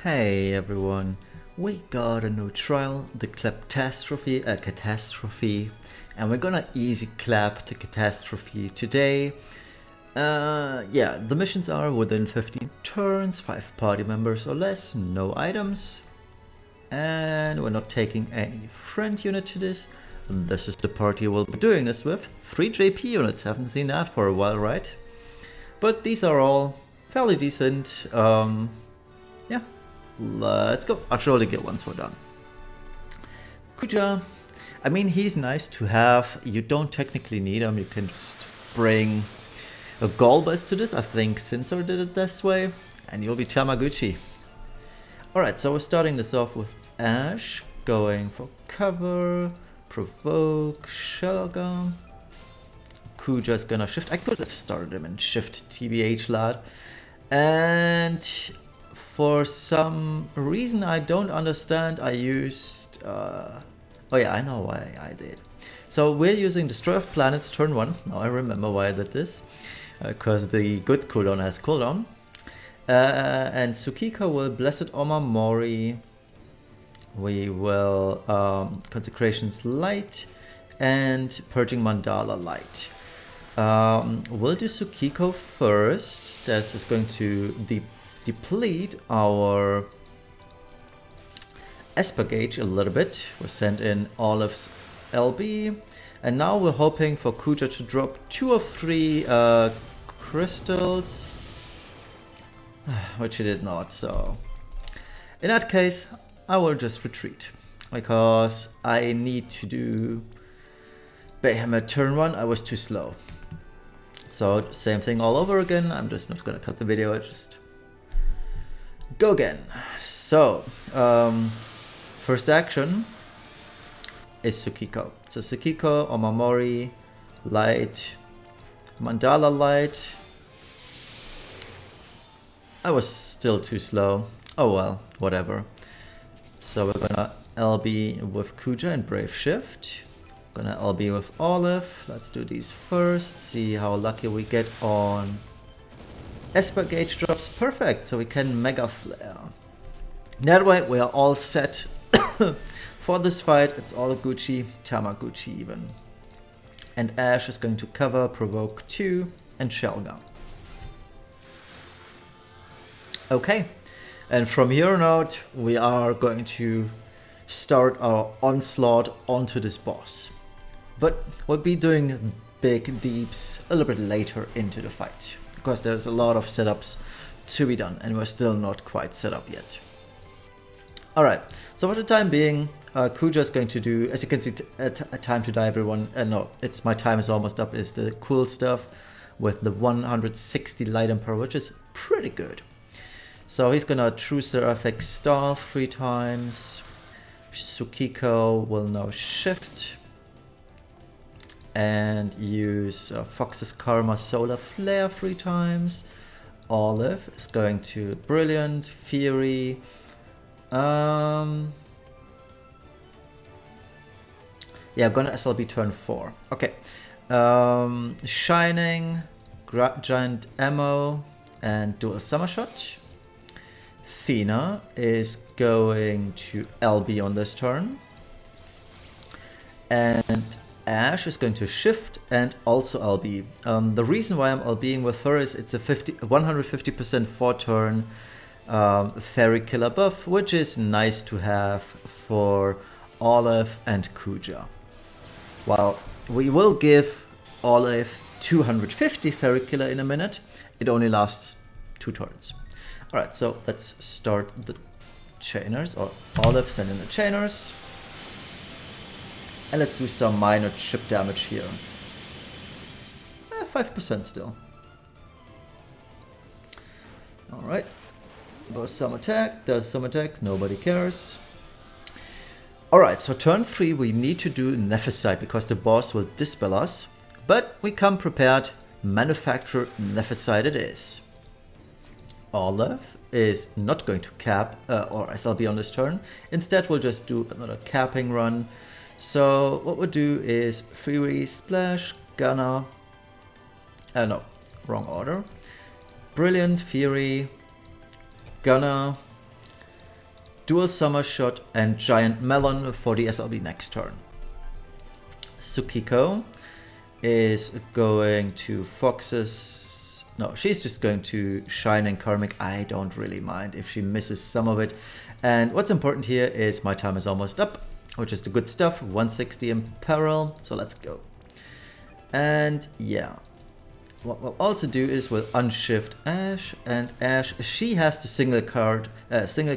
Hey everyone, we got a new trial, the Catastrophe, and we're gonna easy clap the Catastrophe today. Yeah, the missions are within 15 turns, 5 party members or less, no items, and we're not taking any friend unit to this. This is the party we'll be doing this with. 3 JP units, haven't seen that for a while, right? But these are all fairly decent. Yeah, let's go. I'll show the guild once we're done. Kuja, I mean, he's nice to have. You don't technically need him. You can just bring a Golbus to this. I think Sensor did it this way, and you'll be Tamaguchi. Alright, so we're starting this off with Ashe, going for cover, provoke, Shelga. Kuja's gonna shift. I could have started him in shift, TBH lad. And for some reason I don't understand, I used... oh yeah, I know why I did. So we're using Destroy of Planets turn 1. Now I remember why I did this. Because the good cooldown has cooldown. And Tsukiko will Blessed Omamori. We will Consecrations Light and Purging Mandala Light. We'll do Tsukiko first. That is going to deplete our Esper gauge a little bit. We'll send in Olive's LB. And now we're hoping for Kuja to drop 2 or 3 crystals. Which he did not, so... In that case, I will just retreat. Because I need to do Bayhammer turn 1, I was too slow. So, same thing all over again. I'm just not gonna cut the video, I just go again. So, first action is Tsukiko. So Tsukiko, Omamori, Light, Mandala Light. I was still too slow. Oh well, whatever. So we're gonna LB with Kuja and Brave Shift. Gonna LB with Olive. Let's do these first. See how lucky we get on Esper gauge drops. Perfect. So we can Mega Flare. That way we are all set for this fight. It's all Gucci, Tamaguchi even. And Ashe is going to cover, provoke 2, and Shelga. Okay. And from here on out, we are going to start our onslaught onto this boss. But we'll be doing big deeps a little bit later into the fight, because there's a lot of setups to be done, and we're still not quite set up yet. Alright, so for the time being, Kuja is going to do, as you can see, a time to die everyone, no, it's my time is almost up, is the cool stuff with the 160 light emperor, which is pretty good. So he's gonna True Seraphic Star 3 times. Tsukiko will now shift and use Fox's Karma Solar Flare 3 times. Olive is going to Brilliant, Fury. Yeah, I'm gonna SLB turn 4. Okay. Shining, Giant Ammo, and Dual Summer Shot. Fina is going to LB on this turn. And Ashe is going to shift and also LB. The reason why I'm LBing with her is it's a 150% 4-turn Fairy Killer buff, which is nice to have for Olive and Kuja. While we will give Olive 250 Fairy Killer in a minute, it only lasts 2 turns. Alright, so let's start the chainers, or Olive send in the chainers. And let's do some minor chip damage here. 5% still. Alright. Does some attacks, nobody cares. Alright, so turn 3 we need to do Nephesite because the boss will dispel us. But we come prepared, manufacture Nephesite it is. Olive is not going to cap or SLB on this turn. Instead we'll just do another capping run. So what we'll do is Fury, Splash, Gunner. No, wrong order. Brilliant, Fury, Gunner, Dual Summer Shot, and Giant Melon for the SLB next turn. Tsukiko is going to Fox's... No, she's just going to Shine and Karmic. I don't really mind if she misses some of it. And what's important here is my time is almost up, which is the good stuff. 160 in peril, so let's go. And yeah, what we'll also do is we'll unshift Ashe, and Ashe, she has to single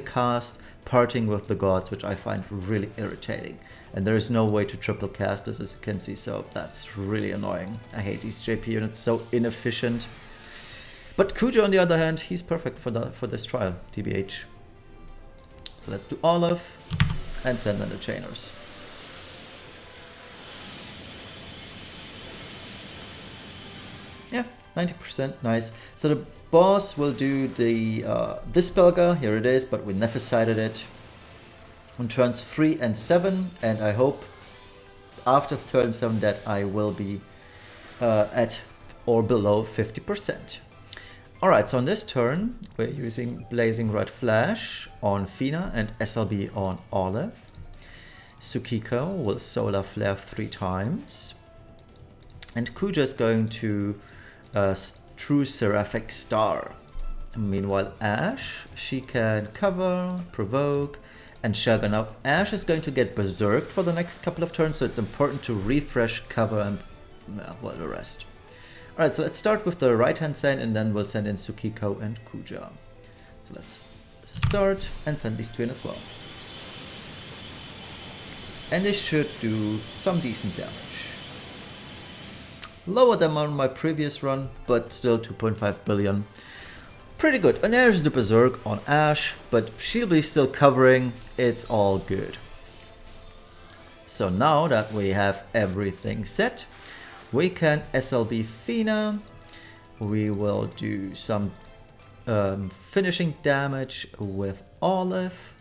cast Parting with the Gods, which I find really irritating. And there is no way to triple cast this, as you can see, so that's really annoying. I hate these JP units, so inefficient. But Kuja, on the other hand, he's perfect for this trial, TBH. So let's do Olive and send in the Chainers. Yeah, 90%, nice. So the boss will do the this Spellgar, here it is, but we never sighted it. On turns 3 and 7, and I hope after turn 7 that I will be at or below 50%. Alright, so on this turn, we're using Blazing Red Flash on Fina and SLB on Olive. Tsukiko will Solar Flare 3 times. And Kuja is going to True Seraphic Star. Meanwhile, Ashe, she can cover, provoke, and Shaga. Now, Ashe is going to get berserked for the next couple of turns, so it's important to refresh, cover, and well, the rest. Alright, so let's start with the right-hand side, and then we'll send in Tsukiko and Kuja. So let's start and send these two in as well. And they should do some decent damage. Lower than on my previous run, but still 2.5 billion. Pretty good. And there's the Berserk on Ashe, but she'll be still covering. It's all good. So now that we have everything set, we can SLB Fina. We will do some finishing damage with Olive.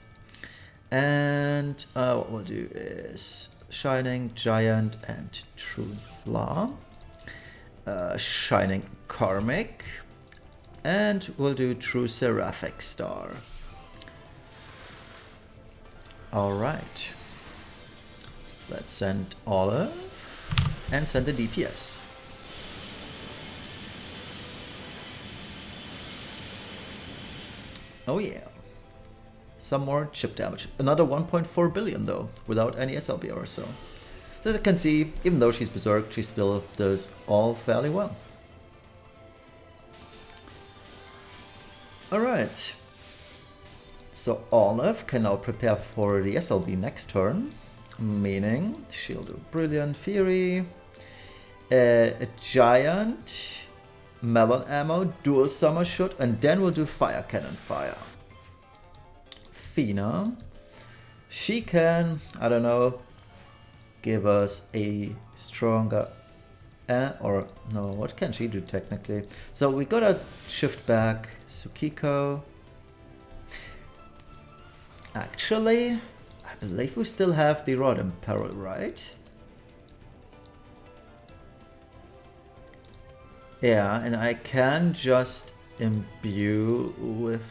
And what we'll do is Shining, Giant, and True Law. Shining Karmic. And we'll do True Seraphic Star. Alright. Let's send Olive and send the DPS. Oh yeah. Some more chip damage. Another 1.4 billion though, without any SLB or so. So as you can see, even though she's berserked, she still does all fairly well. Alright, so Olive can now prepare for the SLB next turn, meaning she'll do Brilliant Fury, a Giant, Melon Ammo, Dual Summer Shot, and then we'll do Fire Cannon Fire. Fina, she can, I don't know, give us a stronger... or no, what can she do technically? So we gotta shift back Tsukiko. Actually, I believe we still have the Rod in Peril, right? Yeah, and I can just imbue with...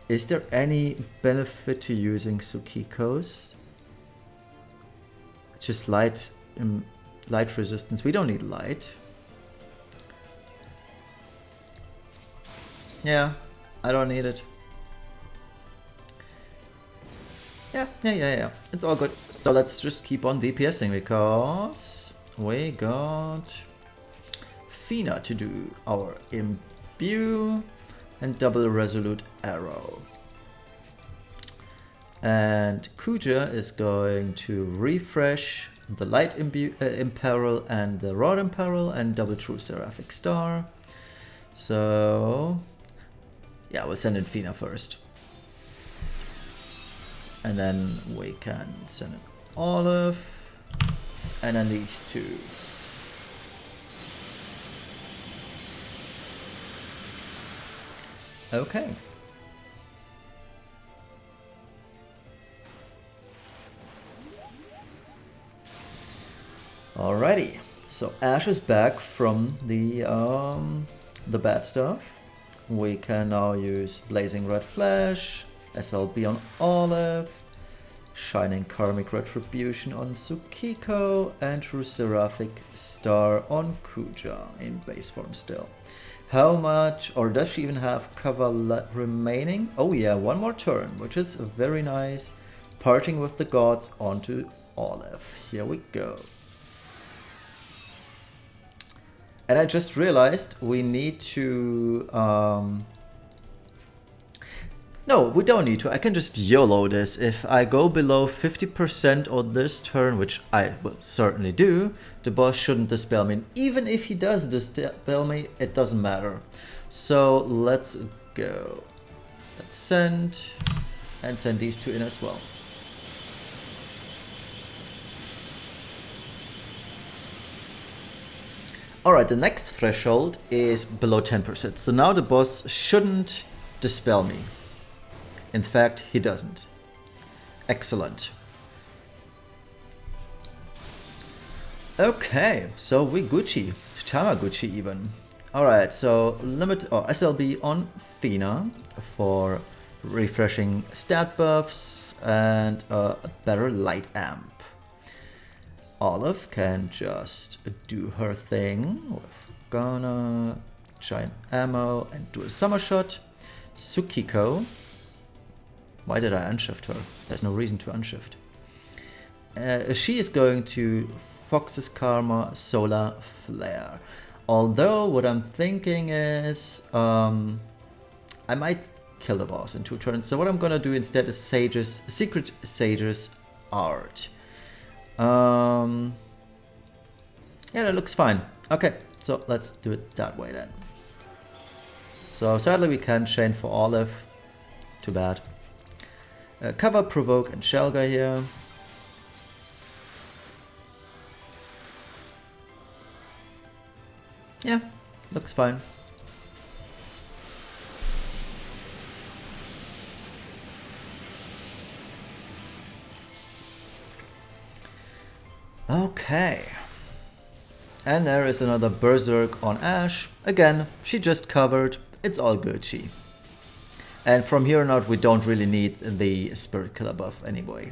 Is there any benefit to using Tsukiko's? Just light resistance. We don't need light. Yeah, I don't need it. Yeah. It's all good. So let's just keep on DPSing because we got Fina to do our imbue and double resolute arrow. And Kuja is going to refresh the light imperil and the rod imperil and double true seraphic star. So yeah, we'll send in Fina first. And then we can send in Olive. And then these two. Okay. Alrighty. So Ashe is back from the bad stuff. We can now use Blazing Red Flash, SLB on Olive, Shining Karmic Retribution on Tsukiko, and True Seraphic Star on Kuja in base form still. How much, or does she even have cover remaining? Oh yeah, one more turn, which is very nice. Parting with the Gods onto Olive. Here we go. And I just realized we need to... No, we don't need to. I can just YOLO this. If I go below 50% on this turn, which I will certainly do, the boss shouldn't dispel me. And even if he does dispel me, it doesn't matter. So let's go. Let's send, and send these two in as well. Alright, the next threshold is below 10%. So now the boss shouldn't dispel me. In fact, he doesn't. Excellent. Okay, so we Gucci. Tamaguchi even. Alright, so SLB on Fina for refreshing stat buffs and a better light amp. Olive can just do her thing with Gana, giant ammo, and do a summer shot. Tsukiko. Why did I unshift her? There's no reason to unshift. She is going to Fox's Karma, Solar Flare. Although what I'm thinking is I might kill the boss in 2 turns. So what I'm gonna do instead is Secret Sage's Art. Yeah, that looks fine. Okay, so let's do it that way then. So sadly we can't chain for Olive. Too bad. Cover, Provoke, and Shelga here. Yeah, looks fine. Okay. And there is another Berserk on Ashe. Again, she just covered. It's all Gucci. And from here on out, we don't really need the Spirit Killer buff anyway.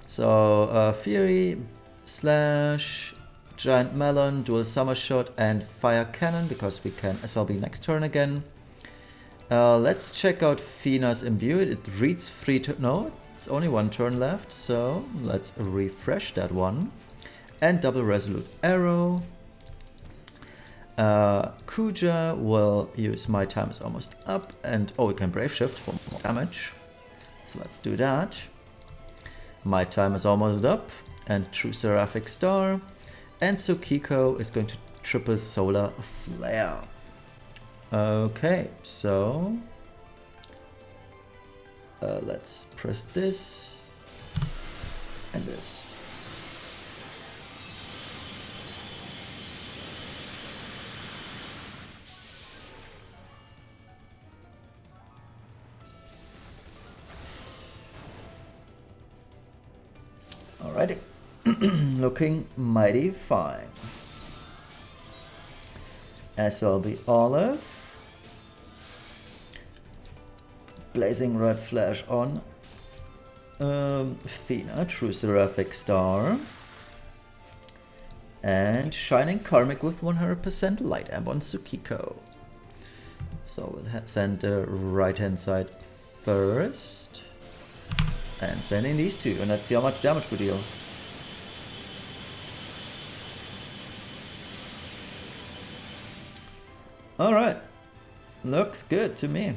So, Fury, Slash, Giant Melon, Dual Summer Shot, and Fire Cannon, because we can SLB next turn again. Let's check out Fina's Imbued. It reads 3 turns. No, it's only 1 turn left, so let's refresh that one. And double Resolute Arrow. Kuja will use My Time is Almost Up, and we can Brave Shift for more damage. So let's do that. My Time is Almost Up, and True Seraphic Star. And Tsukiko is going to triple Solar Flare. Okay, so let's press this and this. Alrighty, looking mighty fine. SLB Olive. Blazing Red Flash on Fina, True Seraphic Star. And Shining Karmic with 100% Light Amp on Tsukiko. So we'll send the right hand side first. And sending these two, and let's see how much damage we deal. Alright, looks good to me.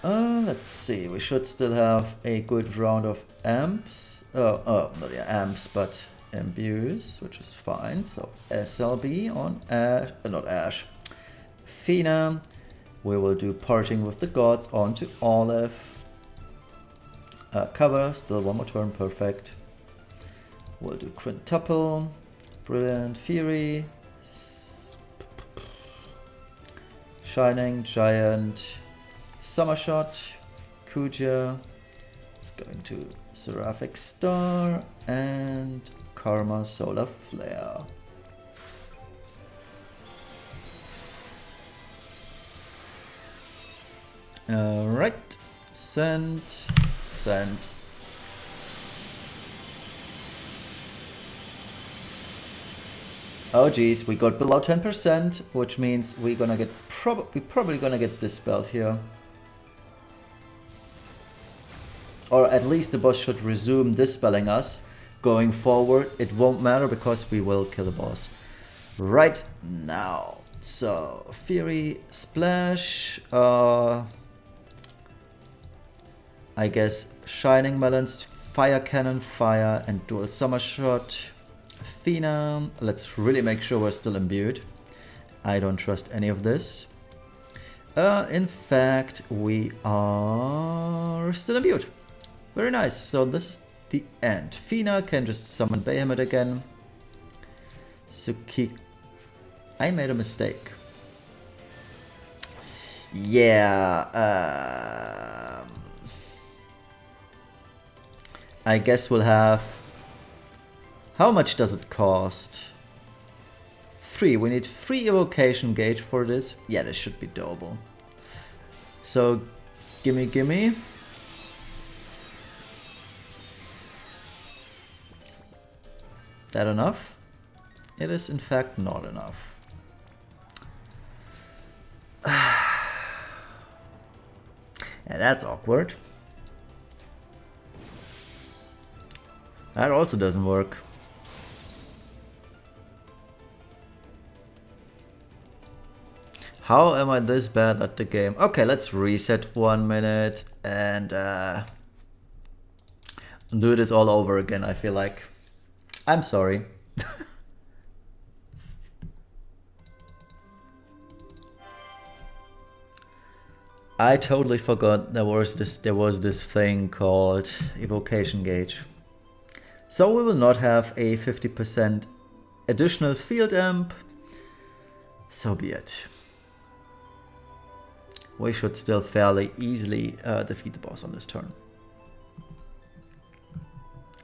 Let's see, we should still have a good round of amps. Not amps, but imbues, which is fine. So SLB on Ashe, not Ashe, Fina. We will do Parting with the Gods onto Olive. Cover, still 1 more turn, perfect. We'll do Quintuple, Brilliant Fury, Shining, Giant, Summer Shot, Kuja. It's going to Seraphic Star and Karma Solar Flare. Alright. Send. Send. Oh geez, we got below 10%, which means we're gonna get probably gonna get dispelled here. Or at least the boss should resume dispelling us. Going forward, it won't matter because we will kill the boss right now. So, Fury, Splash, I guess Shining Melons, Fire Cannon, Fire, and Dual Summer Shot. Phenom, let's really make sure we're still imbued. I don't trust any of this. In fact, we are still imbued. Very nice, so this is the end. Fina can just summon Behemoth again. Suki, I made a mistake. Yeah, I guess we'll have... How much does it cost? 3. We need 3 evocation gauge for this. Yeah, this should be doable. So, gimme, gimme. That enough? It is in fact not enough. And that's awkward. That also doesn't work. How am I this bad at the game? Okay, let's reset 1 minute and do this all over again, I feel like. I'm sorry. I totally forgot there was this thing called evocation gauge. So we will not have a 50% additional field amp. So be it. We should still fairly easily defeat the boss on this turn.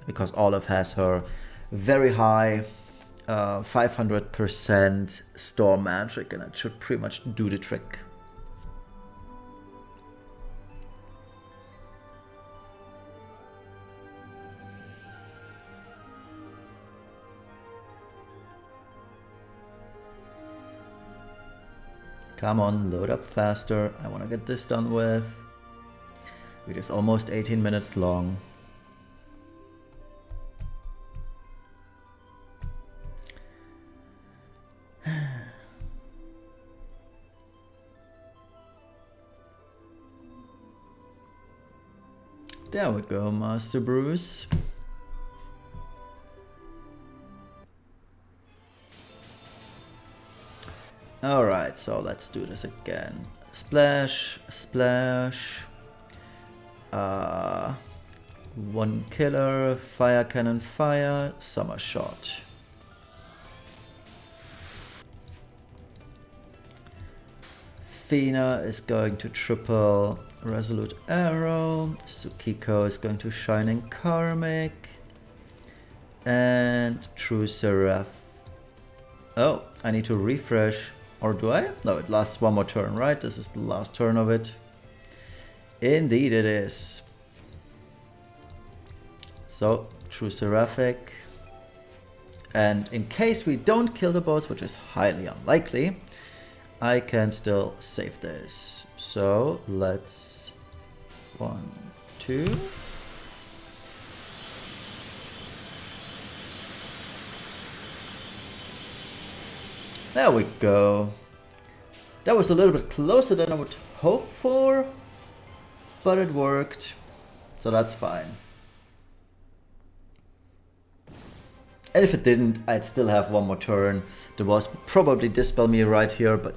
Because Olaf has her very high 500% storm magic, and it should pretty much do the trick. Come on, load up faster. I want to get this done with. It is almost 18 minutes long. There we go, Master Bruce. Alright, so let's do this again. Splash, splash. 1 killer, fire cannon, fire, summer shot. Fina is going to triple resolute arrow. Tsukiko is going to shining karmic. And true seraph. Oh, I need to refresh. Or do I? No, it lasts 1 more turn, right? This is the last turn of it. Indeed it is. So, true seraphic. And in case we don't kill the boss, which is highly unlikely, I can still save this. So, let's... 1, 2... There we go. That was a little bit closer than I would hope for, but it worked, so that's fine. And if it didn't, I'd still have 1 more turn. The boss would probably dispel me right here, but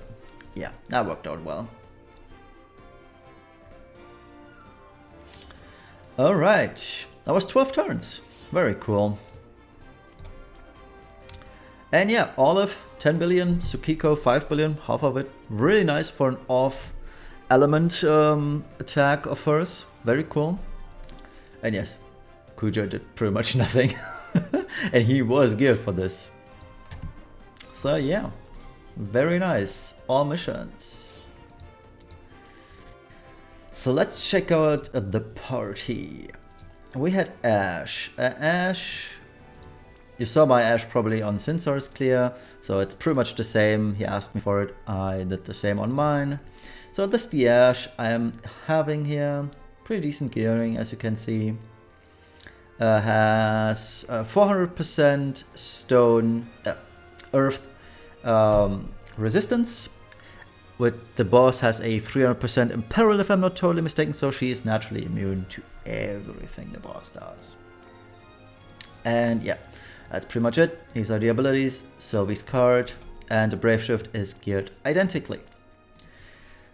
yeah, that worked out well. Alright, that was 12 turns. Very cool. And yeah, Olive, 10 billion, Tsukiko, 5 billion, half of it. Really nice for an off element attack of hers. Very cool. And yes, Kuja did pretty much nothing. And he was geared for this. So yeah, very nice. All missions. So let's check out the party. We had Ashe. Ashe, you saw my Ashe probably on Sinsor's clear, so it's pretty much the same. He asked me for it, I did the same on mine. So this is the Ashe I am having here. Pretty decent gearing, as you can see. Has 400% stone, earth resistance. With the boss has a 300% imperil, if I'm not totally mistaken, so she is naturally immune to everything the boss does. And yeah, that's pretty much it. These are the abilities, Sylvie's card, and the Brave Shift is geared identically.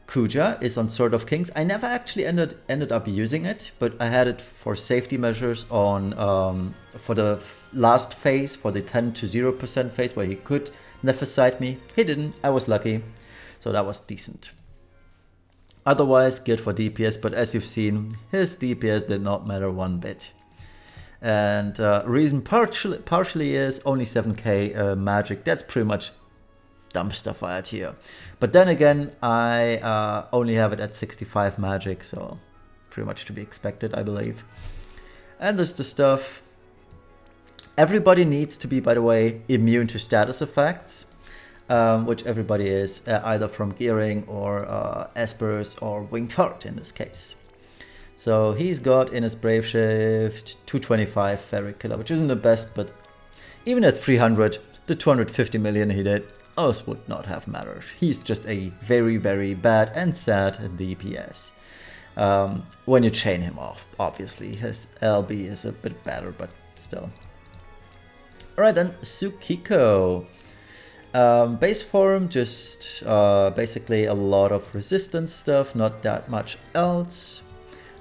Kuja is on Sword of Kings. I never actually ended up using it, but I had it for safety measures on for the last phase, for the 10 to 0% phase where he could never sight me. He didn't, I was lucky. So that was decent. Otherwise, geared for DPS, but as you've seen, his DPS did not matter one bit. And reason partially is only 7k magic. That's pretty much dumb stuff I had here. But then again, I only have it at 65 magic, so pretty much to be expected, I believe. And there's the stuff. Everybody needs to be, by the way, immune to status effects. Which everybody is, either from gearing or espers or winged heart in this case. So he's got in his Brave Shift 225 Ferric Killer, which isn't the best, but even at 300, the 250 million he did, us would not have mattered. He's just a very, very bad and sad DPS. When you chain him off, obviously his LB is a bit better, but still. Alright then, Tsukiko. Base form, just basically a lot of resistance stuff, not that much else.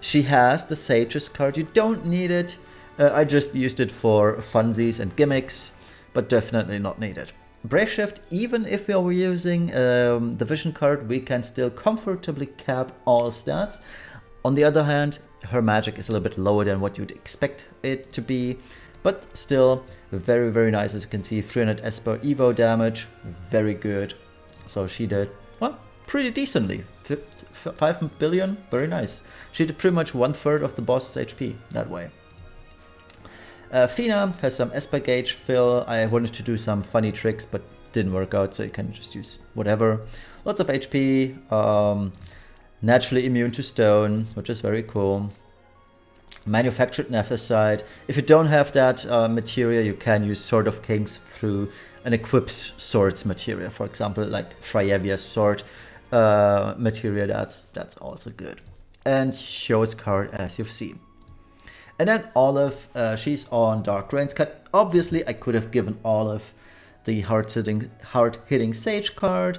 She has the Sage's card, you don't need it. I just used it for funsies and gimmicks, but definitely not needed. Brave Shift, even if we are using the Vision card, we can still comfortably cap all stats. On the other hand, her magic is a little bit lower than what you'd expect it to be, but still very, very nice. As you can see, 300 Esper Evo damage, very good. So she did, well, pretty decently. 5 billion, very nice. She did pretty much 1/3 of the boss's HP that way. Fina has some Esper gauge fill. I wanted to do some funny tricks, but didn't work out, so you can just use whatever. Lots of HP, naturally immune to stone, which is very cool. Manufactured Nephesite. If you don't have that material, you can use Sword of Kings through an equipped swords material. For example, like Fryevia's sword material, that's also good. And Hyo's card, as you've seen. And then Olive, she's on Dark Rain's card. Obviously, I could have given Olive the hard-hitting Sage card,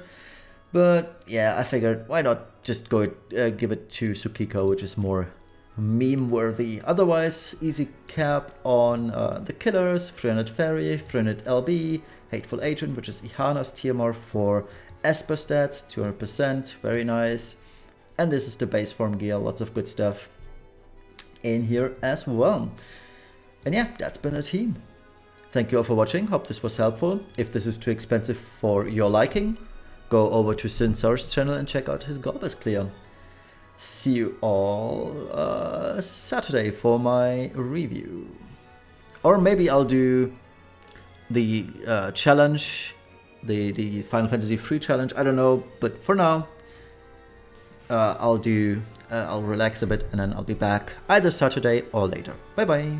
but yeah, I figured why not just go give it to Tsukiko, which is more meme-worthy. Otherwise, easy cap on the killers, 300 Fairy, 300 LB, Hateful Agent, which is Ihana's tier more for Esper stats, 200%, very nice. And this is the base form gear, lots of good stuff in here as well. And yeah, that's been a team. Thank you all for watching, hope this was helpful. If this is too expensive for your liking, go over to Sinsor's channel and check out his Gorbis clear. See you all Saturday for my review. Or maybe I'll do the challenge, the Final Fantasy III challenge, I don't know, but for now I'll relax a bit and then I'll be back either Saturday or later. Bye bye.